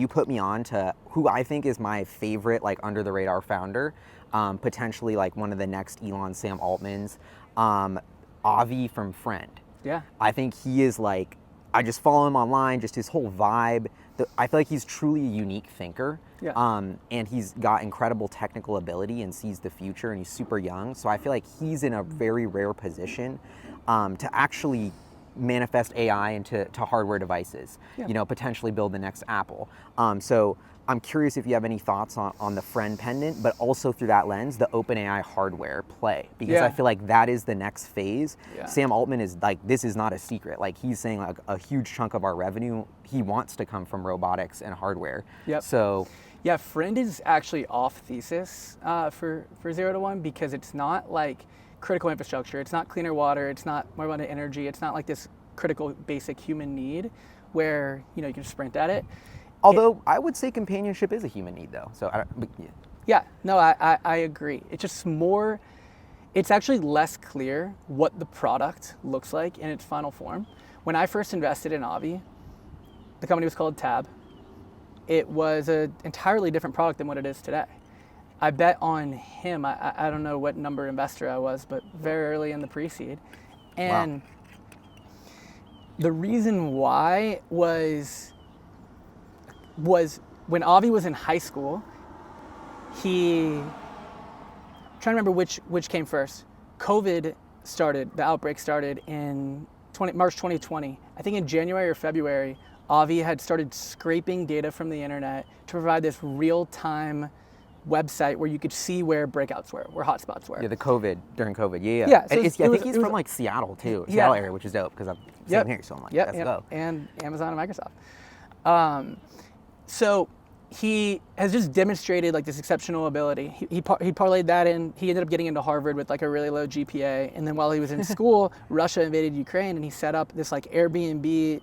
You put me on to who I think is my favorite, like, under the radar founder, potentially like one of the next Elon Sam Altmans, Avi from Friend. Yeah. I think he is like, I just follow him online, just his whole vibe. I feel like he's truly a unique thinker. Yeah. And he's got incredible technical ability and sees the future, and he's super young. So I feel like he's in a very rare position to actually manifest AI into hardware devices, Yeah. you know, potentially build the next Apple. So I'm curious if you have any thoughts on the Friend pendant, but also through that lens, the OpenAI hardware play, because Yeah. I feel like that is the next phase. Yeah. Sam Altman is like, this is not a secret. Like, he's saying like a huge chunk of our revenue, he wants to come from robotics and hardware. Yep. So yeah, Friend is actually off thesis for 0 to 1, because it's not like critical infrastructure. It's not cleaner water. It's not more about energy. It's not like this critical basic human need where, you know, you can sprint at it. Although I would say companionship is a human need, though. So Yeah, no, I agree. It's just more, it's actually less clear what the product looks like in its final form. When I first invested in Avi, the company was called Tab. It was an entirely different product than what it is today. I bet on him. I don't know what number investor I was, but very early in the pre-seed. And the reason why was when Avi was in high school, I'm trying to remember which came first. COVID started, the outbreak started in March 2020. I think in January or February, Avi had started scraping data from the internet to provide this real-time website where you could see where breakouts were, where hotspots were. Yeah, during COVID. Yeah. Yeah, so And I think he's from like Seattle too, Seattle area, which is dope because I'm sitting here, so I'm like, let's go. And Amazon and Microsoft. So he has just demonstrated like this exceptional ability. He parlayed that in. He ended up getting into Harvard with like a really low GPA, and then while he was in school, Russia invaded Ukraine, and he set up this like Airbnb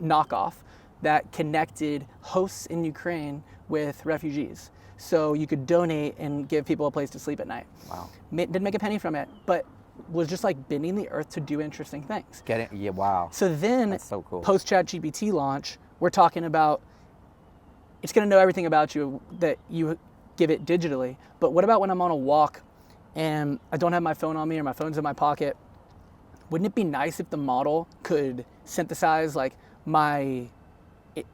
knockoff that connected hosts in Ukraine with refugees. So you could donate and give people a place to sleep at night. Wow. Didn't make a penny from it, but was just like bending the earth to do interesting things. Get it? Yeah, wow. So then, that's so cool. Post ChatGPT launch, we're talking about, it's going to know everything about you that you give it digitally. But what about when I'm on a walk and I don't have my phone on me or my phone's in my pocket? Wouldn't it be nice if the model could synthesize like my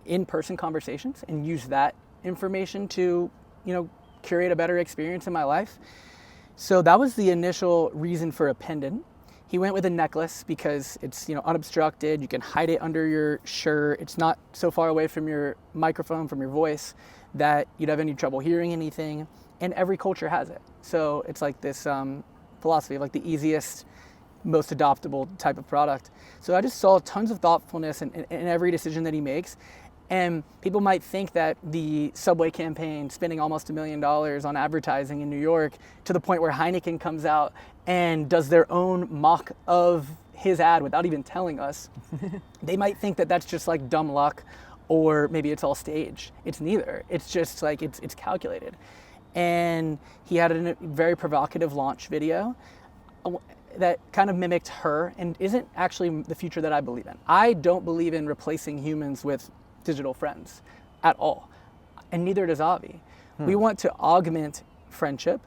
in-person conversations and use that information to, you know, curate a better experience in my life? So that was the initial reason for a pendant. He went with a necklace because it's, you know, unobstructed. You can hide it under your shirt. It's not so far away from your microphone, from your voice, that you'd have any trouble hearing anything. And every culture has it. So it's like this philosophy of like the easiest, most adoptable type of product. So I just saw tons of thoughtfulness in every decision that he makes. And people might think that the Subway campaign, spending almost $1 million on advertising in New York, to the point where Heineken comes out and does their own mock of his ad without even telling us, they might think that that's just like dumb luck, or maybe it's all staged. It's neither. It's just like, it's calculated. And he had a very provocative launch video that kind of mimicked her and isn't actually the future that I believe in. I don't believe in replacing humans with digital friends at all, and neither does Avi. We want to augment friendship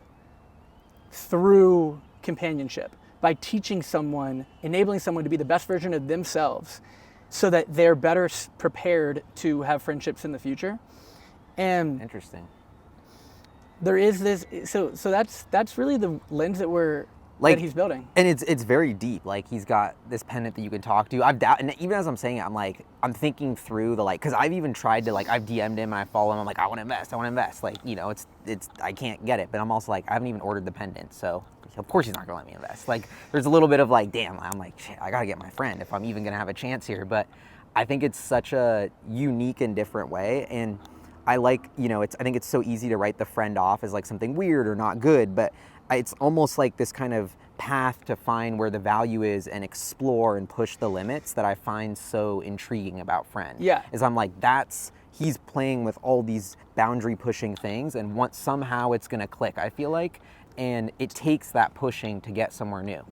through companionship by teaching someone, enabling someone to be the best version of themselves so that they're better prepared to have friendships in the future. And interesting. There is this, so that's really the lens that he's building. And it's very deep. Like, he's got this pendant that you can talk to. And even as I'm saying it, I'm thinking through the, like, because I've even tried to, like, I've DM'd him and I follow him. I'm like, I want to invest. Like, you know, it's I can't get it. But I'm also like, I haven't even ordered the pendant, so of course he's not gonna let me invest. Like, there's a little bit of like, damn, I'm like, shit, I gotta get my friend if I'm even gonna have a chance here. But I think it's such a unique and different way. And I like, you know, I think it's so easy to write the friend off as like something weird or not good, but it's almost like this kind of path to find where the value is and explore and push the limits that I find so intriguing about Friend. Yeah. Is I'm like, he's playing with all these boundary pushing things, and once somehow it's gonna click, I feel like, and it takes that pushing to get somewhere new.